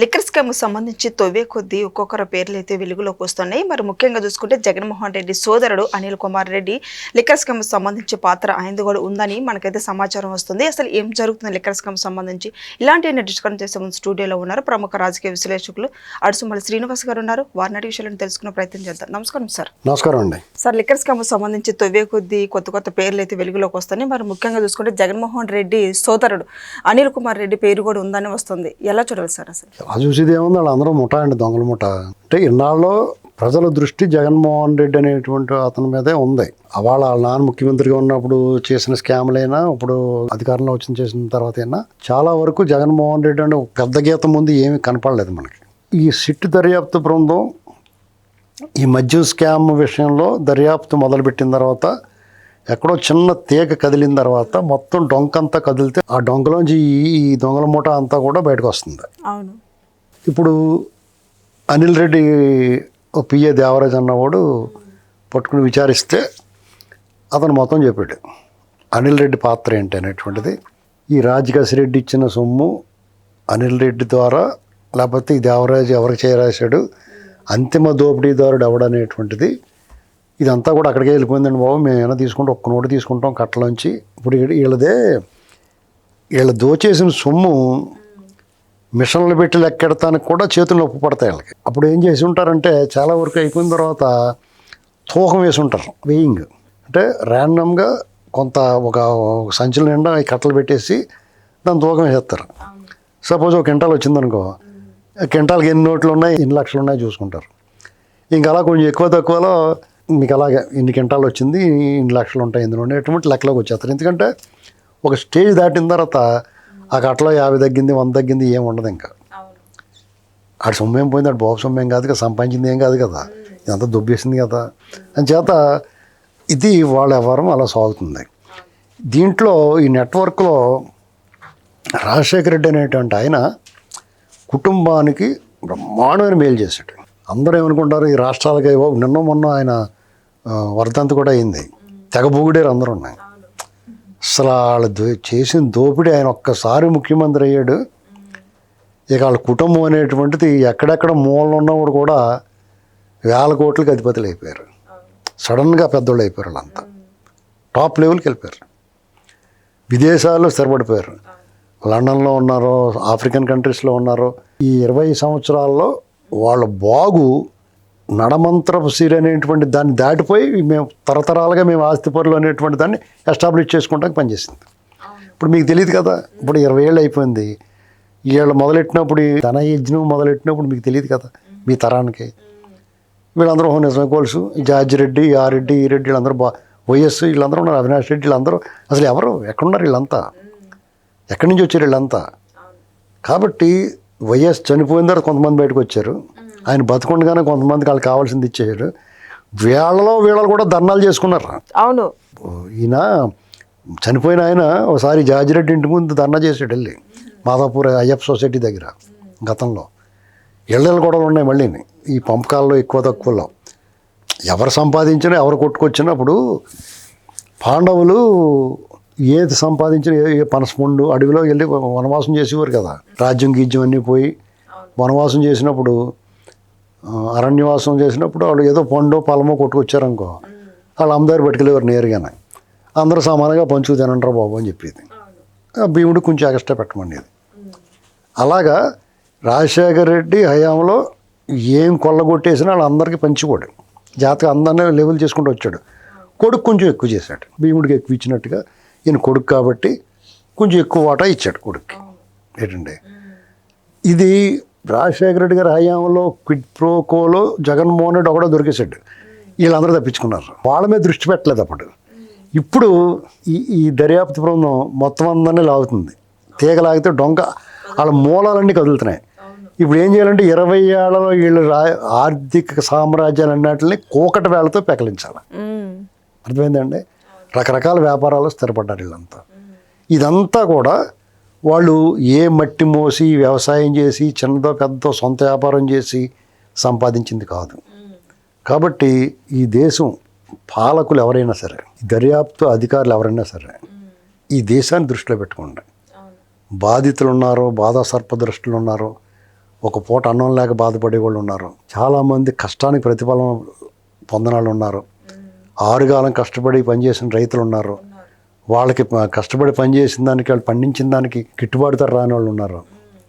Liquor scam సంబంధించి తొవ్వే కొద్దీ ఒక్కొక్కరు పేర్లు అయితే వెలుగులోకి వస్తున్నాయి. మరి ముఖ్యంగా చూసుకుంటే జగన్మోహన్ రెడ్డి సోదరుడు అనిల్ కుమార్ రెడ్డి లిక్కర్ స్కామ్ సంబంధించి పాత్ర ఆయనది కూడా ఉందని మనకైతే సమాచారం వస్తుంది. అసలు ఏం జరుగుతుంది లిక్కర్ స్కామ్ సంబంధించి ఇలాంటి డిస్కషన్ చేసే ముందు స్టూడియోలో ఉన్నారు ప్రముఖ రాజకీయ విశ్లేషకులు అడుసుమల్లి శ్రీనివాస్ గారు ఉన్నారు. వారిని విషయాలను తెలుసుకునే ప్రయత్నం చేద్దాం. నమస్కారం సార్. నమస్కారం అండి. సార్, లిక్కర్ స్కామ్ సంబంధించి తొవ్వే కొద్దీ కొత్త పేర్లు అయితే వెలుగులోకి వస్తున్నాయి. మరి ముఖ్యంగా చూసుకుంటే జగన్మోహన్ రెడ్డి సోదరుడు అనిల్ కుమార్ రెడ్డి పేరు కూడా ఉందని వస్తుంది. ఎలా చూడాలి సార్? అసలు చూసేది ఏముంది, వాళ్ళందరూ ముఠా అండి, దొంగల ముఠా. అంటే ఇన్నాళ్ళు ప్రజల దృష్టి జగన్మోహన్ రెడ్డి అనేటువంటి అతని మీదే ఉంది. వాళ్ళ నాన్న ముఖ్యమంత్రిగా ఉన్నప్పుడు చేసిన స్కామ్లైనా ఇప్పుడు అధికారంలో చేసిన తర్వాత అయినా చాలా వరకు జగన్మోహన్ రెడ్డి అంటే ఒక పెద్ద గీతం ముందు ఏమీ కనపడలేదు మనకి. ఈ సిట్ దర్యాప్తు బృందం ఈ మద్యం స్కామ్ విషయంలో దర్యాప్తు మొదలుపెట్టిన తర్వాత ఎక్కడో చిన్న తీగ కదిలిన తర్వాత మొత్తం డొంకంతా కదిలితే ఆ డొంకలోంచి ఈ దొంగల మూట అంతా కూడా బయటకు వస్తుంది. అవును. ఇప్పుడు అనిల్ రెడ్డి పిఏ దేవరాజ్ అన్నవాడు పట్టుకుని విచారిస్తే అతను మొత్తం చెప్పాడు అనిల్ రెడ్డి పాత్ర ఏంటి అనేటువంటిది. ఈ రాజకేశ్ రెడ్డి ఇచ్చిన సొమ్ము అనిల్ రెడ్డి ద్వారా లేకపోతే ఈ దేవరాజ్ ఎవరికి చేరాశాడు, అంతిమ దోపిడీదారుడు ఎవడనేటువంటిది ఇదంతా కూడా అక్కడికే వెళ్ళిపోయిందండి బాబు. మేము ఏమైనా తీసుకుంటే ఒక్క నోటు తీసుకుంటాం కట్టలోంచి. ఇప్పుడు వీళ్ళ దోచేసిన సొమ్ము మిషన్లు పెట్టి లెక్కెడతానికి కూడా చేతులు నొప్పి పడతాయి వాళ్ళకి. అప్పుడు ఏం చేసి ఉంటారంటే చాలా వరకు అయిపోయిన తర్వాత తూకం వేసి ఉంటారు. వెయింగ్ అంటే ర్యాండమ్గా కొంత ఒక సంచుల నిండా ఈ కట్టలు పెట్టేసి దాన్ని తూకం వేసేస్తారు. సపోజ్ ఒక క్వింటాల్ వచ్చిందనుకో, క్వింటాల్కి ఎన్ని నోట్లు ఉన్నాయి, ఎన్ని లక్షలు ఉన్నాయి చూసుకుంటారు. ఇంకా అలా కొంచెం ఎక్కువ తక్కువలో మీకు అలాగే ఇన్ని క్వింటాలు వచ్చింది, ఇన్ని లక్షలు ఉంటాయి ఇందులో ఎటువంటి లెక్కలోకి వచ్చేస్తారు. ఎందుకంటే ఒక స్టేజ్ దాటిన తర్వాత ఆ కట్టలో 50 తగ్గింది 100 తగ్గింది ఏం ఉండదు. ఇంకా ఆడు సొమ్ము ఏం పోయింది, ఆడు బాబు సొమ్ము ఏం కాదు కదా, సంపాదించింది ఏం కాదు కదా, ఇదంతా దొబ్బేసింది కదా. అంచేత ఇది వాళ్ళ వ్యవహారం అలా సాగుతుంది. దీంట్లో ఈ నెట్వర్క్లో రాజశేఖర రెడ్డి అనేటువంటి ఆయన కుటుంబానికి బ్రహ్మాండమైన మేలు చేశాడు. అందరూ ఏమనుకుంటారు ఈ రాష్ట్రాలకి నిన్న మొన్న ఆయన వర్ధంతి కూడా అయింది, తెగబూగుడేరు అందరూ ఉన్నాయి. అసలు వాళ్ళు చేసిన దోపిడీ, ఆయన ఒక్కసారి ముఖ్యమంత్రి అయ్యాడు, ఇక వాళ్ళ కుటుంబం అనేటువంటిది ఎక్కడెక్కడ మూలన ఉన్నప్పుడు కూడా 1000 కోట్లకి అధిపతులు అయిపోయారు. సడన్గా పెద్దోళ్ళు అయిపోయారు. వాళ్ళంతా టాప్ లెవెల్కి వెళ్ళిపోయారు, విదేశాల్లో స్థిరపడిపోయారు. లండన్లో ఉన్నారు, ఆఫ్రికన్ కంట్రీస్లో ఉన్నారు. ఈ 20 సంవత్సరాల్లో వాళ్ళ బాగు నడమంత్రపు సిరి అనేటువంటి దాన్ని దాటిపోయి మేము తరతరాలుగా మేము ఆస్తిపరులు అనేటువంటి దాన్ని ఎస్టాబ్లిష్ చేసుకుంటానికి పనిచేసింది. ఇప్పుడు మీకు తెలియదు కదా, ఇప్పుడు 20 ఏళ్ళు అయిపోయింది. వీళ్ళు మొదలెట్టినప్పుడు ధన యజ్ఞం మొదలెట్టినప్పుడు మీకు తెలియదు కదా మీ తరానికి. వీళ్ళందరూ నిజమే కోల్సు, జార్జి రెడ్డి, ఆ రెడ్డి, ఈ రెడ్డి, వీళ్ళందరూ వైఎస్ వీళ్ళందరూ ఉన్నారు, అవినాష్ రెడ్డి వీళ్ళందరూ అసలు ఎవరు ఎక్కడున్నారు, వీళ్ళంతా ఎక్కడి నుంచి వచ్చారు వీళ్ళంతా. కాబట్టి వైఎస్ చనిపోయిన తర్వాత కొంతమంది బయటకు వచ్చారు, ఆయన బతుకుండగానే కొంతమందికి వాళ్ళు కావాల్సింది ఇచ్చేసాడు. వీళ్ళు కూడా ధర్నాలు చేసుకున్నారు. అవును. ఈయన చనిపోయిన ఆయన ఒకసారి జార్జిరెడ్డి ఇంటి ముందు ధర్నా చేసాడు వెళ్ళి, మాదాపూర్ అయ్యప్ప సొసైటీ దగ్గర. గతంలో ఇళ్ళ గొడవలు ఉన్నాయి మళ్ళీ ఈ పంపకాల్లో ఎక్కువ తక్కువలో. ఎవరు సంపాదించినా ఎవరు కొట్టుకొచ్చినప్పుడు పాండవులు ఏది సంపాదించిన ఏ పనసపండు అడవిలో వెళ్ళి వనవాసం చేసేవారు కదా. రాజ్యం గీజ్యం అన్నీ పోయి వనవాసం చేసినప్పుడు, అరణ్యవాసం చేసినప్పుడు వాళ్ళు ఏదో పండు పొలమో కొట్టుకొచ్చారనుకో, వాళ్ళు అమ్మదారి పట్టుకెళ్ళేవారు నేరుగానే. అందరూ సమానంగా పంచుకు తినంటారు బాబు అని చెప్పేది. భీముడు కొంచెం ఎక్స్ట్రా పెట్టమనేది. అలాగా రాజశేఖర రెడ్డి హయాంలో ఏం కొల్లగొట్టేసినా వాళ్ళందరికీ పంచిపోడు. జాతక అందరినీ లెవెల్ చేసుకుంటూ వచ్చాడు. కొడుకు కొంచెం ఎక్కువ చేశాడు, భీముడికి ఎక్కువ ఇచ్చినట్టుగా ఈయన కొడుకు కాబట్టి కొంచెం ఎక్కువ వాటా ఇచ్చాడు కొడుక్కి. ఏంటండి ఇది రాజశేఖర రెడ్డి గారి హయాంలో క్విడ్ ప్రోకోలో జగన్మోహన్ రెడ్డి ఒకడో దొరికేశాడు. వీళ్ళందరూ తప్పించుకున్నారు, వాళ్ళ మీద దృష్టి పెట్టలేదు అప్పుడు. ఇప్పుడు ఈ దర్యాప్తు బృందం మొత్తం అందరినీ లాగుతుంది. తీగ లాగితే డొంక వాళ్ళ మూలాలన్నీ కదులుతున్నాయి. ఇప్పుడు ఏం చేయాలంటే 20 ఏళ్లలో వీళ్ళు ఆర్థిక సామ్రాజ్యాలు అన్నిటిని కూకటి వేళతో పెకలించాలి. అర్థమైందండి. రకరకాల వ్యాపారాలు స్థిరపడ్డారు వీళ్ళంతా. ఇదంతా కూడా వాళ్ళు ఏ మట్టి మోసి వ్యవసాయం చేసి చిన్నదో పెద్దదో సొంత వ్యాపారం చేసి సంపాదించింది కాదు. కాబట్టి ఈ దేశం పాలకులు ఎవరైనా సరే, దర్యాప్తు అధికారులు ఎవరైనా సరే ఈ దేశాన్ని దృష్టిలో పెట్టుకోండి. బాధితులు ఉన్నారో, బాధా సర్పదృష్టులు ఉన్నారో, ఒక పూట అన్నం లేక బాధపడే వాళ్ళు ఉన్నారు, చాలామంది కష్టానికి ప్రతిఫలం పొందిన వాళ్ళు ఉన్నారు, ఆరుగాలం కష్టపడి పనిచేసిన రైతులు ఉన్నారు, వాళ్ళకి కష్టపడి పనిచేసిన దానికి వాళ్ళు పండించిన దానికి గిట్టుబాటు ధర రాని వాళ్ళు ఉన్నారు.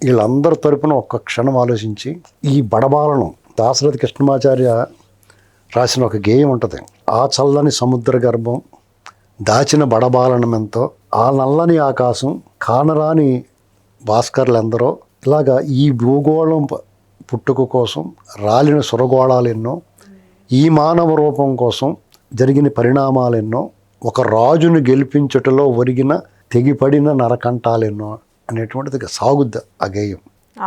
వీళ్ళందరి తరపున ఒక్క క్షణం ఆలోచించి ఈ బడబాలను దాశరథి కృష్ణమాచార్య రాసిన ఒక గేయం ఉంటుంది. ఆ చల్లని సముద్ర గర్భం దాచిన బడబాలనమెంతో, ఆ నల్లని ఆకాశం కానరాని భాస్కర్లందరో, ఇలాగా ఈ భూగోళం పుట్టుక కోసం రాలిన సురగోళాలు ఎన్నో, ఈ మానవ రూపం కోసం జరిగిన పరిణామాలెన్నో, ఒక రాజును గెలిపించుటలో ఒరిగిన తెగిపడిన నరకంఠాలెన్నో అనేటువంటిది సాగుద్ది ఆ గేయం.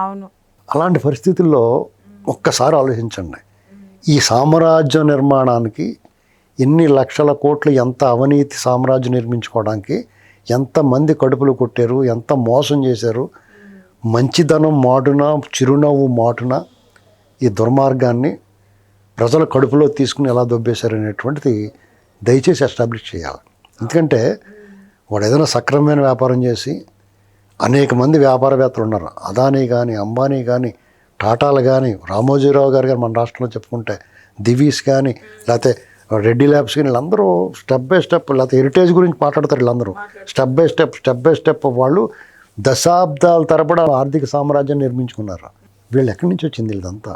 అవును. అలాంటి పరిస్థితుల్లో ఒక్కసారి ఆలోచించండి, ఈ సామ్రాజ్య నిర్మాణానికి ఎన్ని లక్షల కోట్లు, ఎంత అవినీతి సామ్రాజ్యం నిర్మించుకోవడానికి ఎంతమంది కడుపులు కొట్టారు, ఎంత మోసం చేశారు, మంచిదనం మాటున చిరునవ్వు మాటున ఈ దుర్మార్గాన్ని ప్రజల కడుపులో తీసుకుని ఎలా దొబ్బేశారు అనేటువంటిది దయచేసి ఎస్టాబ్లిష్ చేయాలి. ఎందుకంటే వాడు ఏదైనా సక్రమమైన వ్యాపారం చేసి అనేక మంది వ్యాపారవేత్తలు ఉన్నారు, అదానీ కానీ, అంబానీ కానీ, టాటాలు కానీ, రామోజీరావు గారు కానీ, మన రాష్ట్రంలో చెప్పుకుంటే దివీస్ కానీ, లేకపోతే రెడ్డి ల్యాబ్స్ కానీ, వీళ్ళందరూ స్టెప్ బై స్టెప్, లేకపోతే హెరిటేజ్ గురించి మాట్లాడతారు, వీళ్ళందరూ స్టెప్ బై స్టెప్ వాళ్ళు దశాబ్దాల తరబడి ఆర్థిక సామ్రాజ్యం నిర్మించుకున్నారు. వీళ్ళు ఎక్కడి నుంచి వచ్చింది ఇదంతా?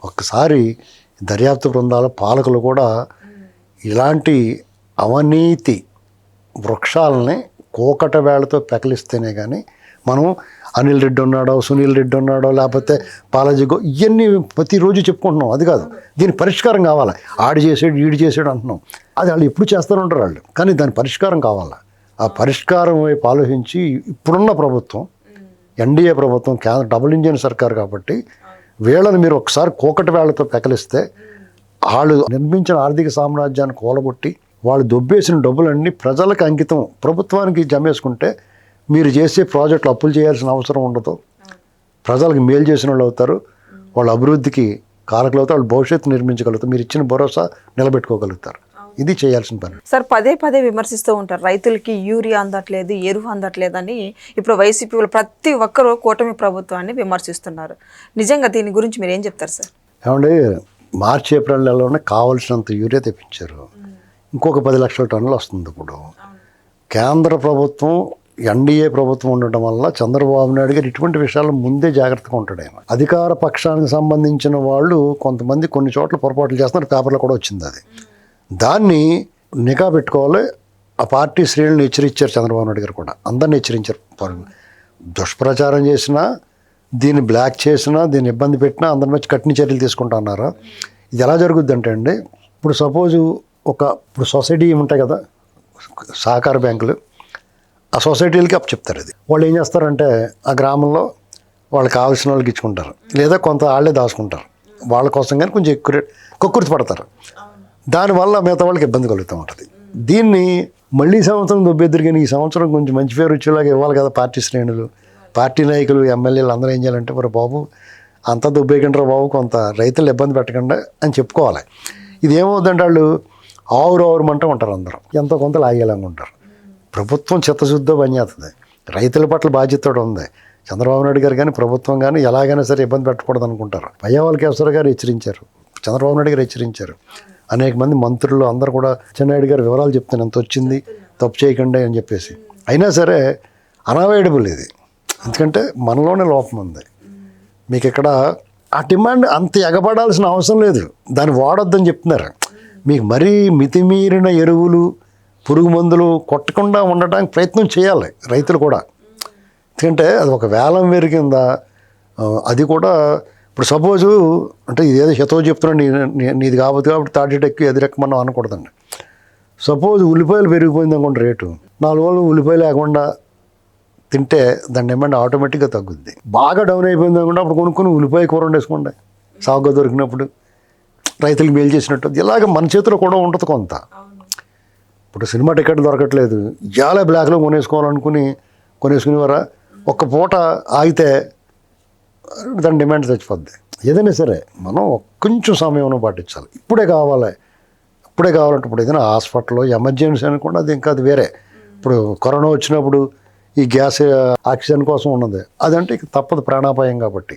ఒక్కసారి దర్యాప్తు బృందాల పాలకులు కూడా ఇలాంటి అవినీతి వృక్షాలని కోకట వేళ్లతో పెకలిస్తేనే కానీ మనం అనిల్ రెడ్డి ఉన్నాడో, సునీల్ రెడ్డి ఉన్నాడో, లేకపోతే పాలాజీగో, ఇవన్నీ ప్రతిరోజు చెప్పుకుంటున్నాం. అది కాదు, దీని పరిష్కారం కావాలి. ఆడు చేసాడు, ఈడు చేసాడు అంటున్నాం, అది వాళ్ళు ఎప్పుడు చేస్తూనే ఉంటారు వాళ్ళు. కానీ దాని పరిష్కారం కావాలి. ఆ పరిష్కారం వైపు ఆలోచించి ఇప్పుడున్న ప్రభుత్వం, ఎన్డీఏ ప్రభుత్వం, కేంద్ర డబుల్ ఇంజిన్ సర్కార్ కాబట్టి వీళ్ళని మీరు ఒకసారి కోకటి వేళ్లతో పెకలిస్తే వాళ్ళు నిర్మించిన ఆర్థిక సామ్రాజ్యాన్ని కూలగొట్టి వాళ్ళు దొబ్బేసిన డబ్బులన్నీ ప్రజలకు అంకితం, ప్రభుత్వానికి జమేసుకుంటే మీరు చేసే ప్రాజెక్టులు అప్పులు చేయాల్సిన అవసరం ఉండదు, ప్రజలకు మేలు చేసిన వాళ్ళు అవుతారు, వాళ్ళ అభివృద్ధికి కారకులు అవుతారు, వాళ్ళ భవిష్యత్తు నిర్మించగలుగుతారు, మీరు ఇచ్చిన భరోసా నిలబెట్టుకోగలుగుతారు. ఇది చేయాల్సిన పని. సార్, పదే విమర్శిస్తూ ఉంటారు, రైతులకి యూరియా అందట్లేదు, ఎరువు అందట్లేదని. ఇప్పుడు వైసీపీ వాళ్ళు ప్రతి ఒక్కరూ కూటమి ప్రభుత్వాన్ని విమర్శిస్తున్నారు. నిజంగా దీని గురించి మీరు ఏం చెప్తారు సార్? ఏమంటే మార్చి ఏప్రిల్ నెలలోనే కావాల్సినంత యూరియా తెప్పించారు, ఇంకొక 10 లక్షల టన్నులు వస్తుంది. ఇప్పుడు కేంద్ర ప్రభుత్వం, ఎన్డీఏ ప్రభుత్వం ఉండటం వల్ల చంద్రబాబు నాయుడు గారు ఇటువంటి విషయాల్లో ముందే జాగ్రత్తగా ఉంటాడు. ఆయన అధికార పక్షానికి సంబంధించిన వాళ్ళు కొంతమంది కొన్ని చోట్ల పొరపాట్లు చేస్తున్నారు, పేపర్లో కూడా వచ్చింది. అది దాన్ని నిఘా పెట్టుకోవాలి. ఆ పార్టీ శ్రేణులను హెచ్చరించారు చంద్రబాబు నాయుడు గారు కూడా, అందరిని హెచ్చరించారు. దుష్ప్రచారం చేసినా, దీన్ని బ్లాక్ చేసినా, దీన్ని ఇబ్బంది పెట్టినా అందరి మధ్య కఠిన చర్యలు తీసుకుంటా అన్నారు. ఇది ఎలా జరుగుద్ది అంటే ఇప్పుడు సపోజు ఇప్పుడు సొసైటీ ఉంటాయి కదా, సహకార బ్యాంకులు, ఆ సొసైటీలకి అప్పు చెప్తారు. అది వాళ్ళు ఏం చేస్తారంటే ఆ గ్రామంలో వాళ్ళకి కావాల్సిన వాళ్ళకి ఇచ్చుకుంటారు, లేదా కొంత వాళ్ళే దాచుకుంటారు, వాళ్ళ కోసం కానీ కొంచెం ఎక్కువ కక్కుర్తి పడతారు. దానివల్ల మిగతా వాళ్ళకి ఇబ్బంది కలుగుతూ ఉంటుంది. దీన్ని మళ్ళీ సంవత్సరం దొబ్బెద్దరు, కానీ ఈ సంవత్సరం కొంచెం మంచి పేరు వచ్చేలాగా ఇవ్వాలి కదా పార్టీ శ్రేణులు, పార్టీ నాయకులు, ఎమ్మెల్యేలు అందరూ ఏం చేయాలంటే, మరి బాబు అంతా దొబ్బేయకుండా బాబు, కొంత రైతులు ఇబ్బంది పెట్టకుండా అని చెప్పుకోవాలి. ఇది ఏమవుతుందంటే వాళ్ళు ఆవురమంటూ ఉంటారు, అందరూ ఎంతో కొంత లాగేలాగా ప్రభుత్వం చిత్తశుద్ధితో పనిచేస్తుంది, రైతుల పట్ల బాధ్యత ఉంది. చంద్రబాబు నాయుడు గారు కానీ ప్రభుత్వం కానీ ఎలాగైనా సరే ఇబ్బంది పెట్టకూడదు అనుకుంటారు. పయ్యావల కేశవరావు గారు హెచ్చరించారు, చంద్రబాబు నాయుడు గారు హెచ్చరించారు, అనేక మంది మంత్రులు అందరూ కూడా చెన్నాయుడు గారు వివరాలు చెప్తాను, ఎంత వచ్చింది, తప్పు చేయకండి అని చెప్పేసి. అయినా సరే అనావైడబుల్ ఇది, ఎందుకంటే మనలోనే లోపం ఉంది. మీకు ఇక్కడ ఆ డిమాండ్ అంత ఎగబడాల్సిన అవసరం లేదు, దాన్ని వాడొద్దని చెప్తున్నారు. మీకు మరీ మితిమీరిన ఎరువులు, పురుగు మందులు కొట్టకుండా ఉండటానికి ప్రయత్నం చేయాలి రైతులు కూడా. ఎందుకంటే అది ఒక వేలం పెరిగిందా, అది కూడా ఇప్పుడు సపోజు అంటే ఇదేదో హితవు చెప్తున్నాను, నీది కాబట్టి తాటి ఎక్కువ ఎదురెక్కమన్నా అనకూడదండి. సపోజ్ ఉల్లిపాయలు పెరిగిపోయింది అనుకోండి రేటు, 4 రోజులు ఉల్లిపాయలు లేకుండా తింటే దాని డిమాండ్ ఆటోమేటిక్గా తగ్గుద్ది. బాగా డౌన్ అయిపోయింది అనుకుంటే అప్పుడు కొనుక్కొని ఉల్లిపాయ కూర వండేసుకోండి, సాగుగా దొరికినప్పుడు రైతులకు మేలు చేసినట్టు. ఇలాగ మన చేతిలో కూడా ఉంటుంది కొంత. ఇప్పుడు సినిమా టికెట్ దొరకట్లేదు, చాలా బ్లాక్లో కొనేసుకునేవారా, ఒక్క పూట ఆగితే దాని డిమాండ్ చచ్చిపోద్ది. ఏదైనా సరే మనం కొంచెం సమయం పాటించాలి. ఇప్పుడే కావాలంటే ఇప్పుడు ఏదైనా హాస్పిటల్లో ఎమర్జెన్సీ అనుకోండి, అది ఇంకా అది వేరే. ఇప్పుడు కరోనా వచ్చినప్పుడు ఈ గ్యాస్ ఆక్సిజన్ కోసం ఉన్నది, అదంటే ఇక తప్పదు, ప్రాణాపాయం కాబట్టి.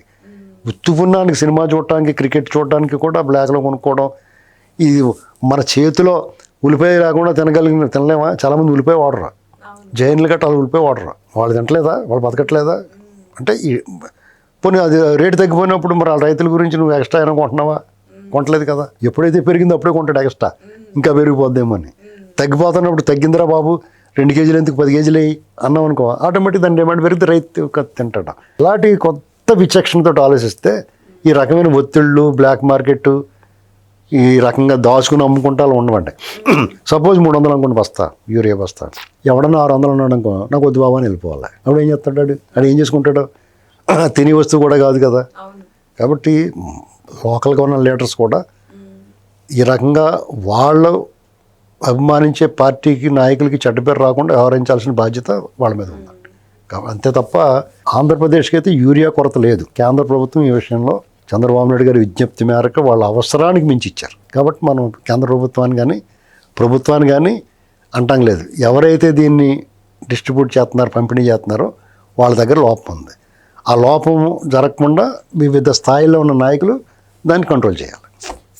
ఉత్తుపున్నానికి సినిమా చూడటానికి క్రికెట్ చూడటానికి కూడా బ్లాక్లో కొనుక్కోవడం. ఇది మన చేతిలో ఉల్లిపాయ లేకుండా తినలేమా? చాలామంది ఉల్లిపాయ వాడరా, జైన్లు గట్ట వాళ్ళు ఉల్లిపాయ వాడరా. వాళ్ళు తినట్లేదా? వాళ్ళు బతకట్లేదా? అంటే పోనీ అది రేటు తగ్గిపోయినప్పుడు మరి వాళ్ళ రైతుల గురించి నువ్వు ఎక్స్ట్రా అయినా కొంటున్నావా? కొంటలేదు కదా. ఎప్పుడైతే పెరిగిందో అప్పుడే కొంటాడు ఎక్స్ట్రా, ఇంకా పెరిగిపోద్దేమో అని. తగ్గిపోతున్నప్పుడు తగ్గిందిరా బాబు 2 కేజీలు ఎందుకు 10 కేజీలు వేయి అన్నాం అనుకో, ఆటోమేటిక్ దాని డిమాండ్ పెరిగితే రైతు తింటాడు. ఇలాంటి కొత్త విచక్షణతో ఆలోచిస్తే ఈ రకమైన ఒత్తిళ్ళు, బ్లాక్ మార్కెట్, ఈ రకంగా దాచుకుని అమ్ముకుంటా అలా ఉండవండి. సపోజ్ 300 అనుకోండి బస్తా, యూరియా బస్తా, ఎవడన్నా 600 ఉన్నాడు అనుకో, నాకు వద్దు బాబా అని వెళ్ళిపోవాలి. అప్పుడు ఏం చేస్తాడు? అది ఏం చేసుకుంటాడు? తినే వస్తువు కూడా కాదు కదా. కాబట్టి లోకల్గా ఉన్న లీడర్స్ కూడా ఈ రకంగా వాళ్ళు అభిమానించే పార్టీకి, నాయకులకి చెడ్డ పేరు రాకుండా వ్యవహరించాల్సిన బాధ్యత వాళ్ళ మీద ఉంది. అంతే తప్ప ఆంధ్రప్రదేశ్కి అయితే యూరియా కొరత లేదు. కేంద్ర ప్రభుత్వం ఈ విషయంలో చంద్రబాబు నాయుడు గారి విజ్ఞప్తి మేరకు వాళ్ళ అవసరానికి మించి ఇచ్చారు. కాబట్టి మనం కేంద్ర ప్రభుత్వాన్ని కానీ అంటాం లేదు. ఎవరైతే దీన్ని డిస్ట్రిబ్యూట్ చేస్తున్నారో, పంపిణీ చేస్తున్నారో వాళ్ళ దగ్గర లోపం ఉంది. ఆ లోపం జరగకుండా వివిధ స్థాయిలో ఉన్న నాయకులు దాన్ని కంట్రోల్ చేయాలి.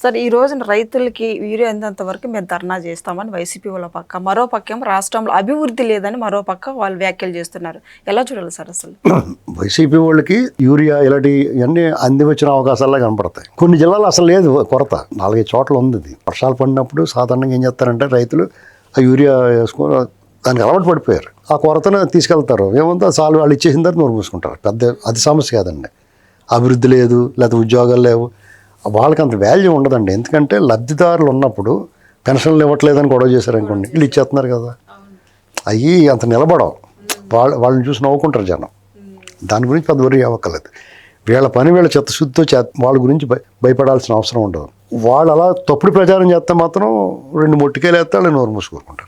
సార్, ఈ రోజున రైతులకి యూరియా అందేంత వరకు మేము ధర్నా చేస్తామని వైసీపీ వాళ్ళ పక్క, మరో పక్క ఏమో రాష్ట్రంలో అభివృద్ధి లేదని మరో పక్క వాళ్ళు వ్యాఖ్యలు చేస్తున్నారు. ఎలా చూడాలి సార్ అసలు? వైసీపీ వాళ్ళకి యూరియా ఇలాంటి ఇవన్నీ అంది వచ్చిన అవకాశాల్లో కనపడతాయి. కొన్ని జిల్లాలు అసలు లేదు కొరత, 4-5 చోట్ల ఉంది. వర్షాలు పడినప్పుడు సాధారణంగా ఏం చేస్తారంటే రైతులు ఆ యూరియా వేసుకొని దానికి అలవాటు పడిపోయారు. ఆ కొరతను తీసుకెళ్తారు. ఏమంతా చాలు వాళ్ళు ఇచ్చేసిన తర్వాత నోరు మూసుకుంటారు. అది సమస్య కాదండి. అభివృద్ధి లేదు, లేకపోతే ఉద్యోగాలు లేవు, వాళ్ళకి అంత వాల్యూ ఉండదండి. ఎందుకంటే లబ్ధిదారులు ఉన్నప్పుడు పెన్షన్లు ఇవ్వట్లేదని గొడవ చేశారనుకోండి, వీళ్ళు ఇచ్చేస్తున్నారు కదా, అవి అంత నిలబడవు. వాళ్ళని చూసి నవ్వుకుంటారు జనం. దాని గురించి పెద్ద వరి అవ్వక్కర్లేదు. వీళ్ళ పని వీళ్ళ చిత్తశుద్ధితో వాళ్ళ గురించి భయపడాల్సిన అవసరం ఉండదు. వాళ్ళు అలా తప్పుడు ప్రచారం చేస్తే మాత్రం 2 మొట్టికాయలు వేస్తే వాళ్ళు నోరు మూసుకుంటారు.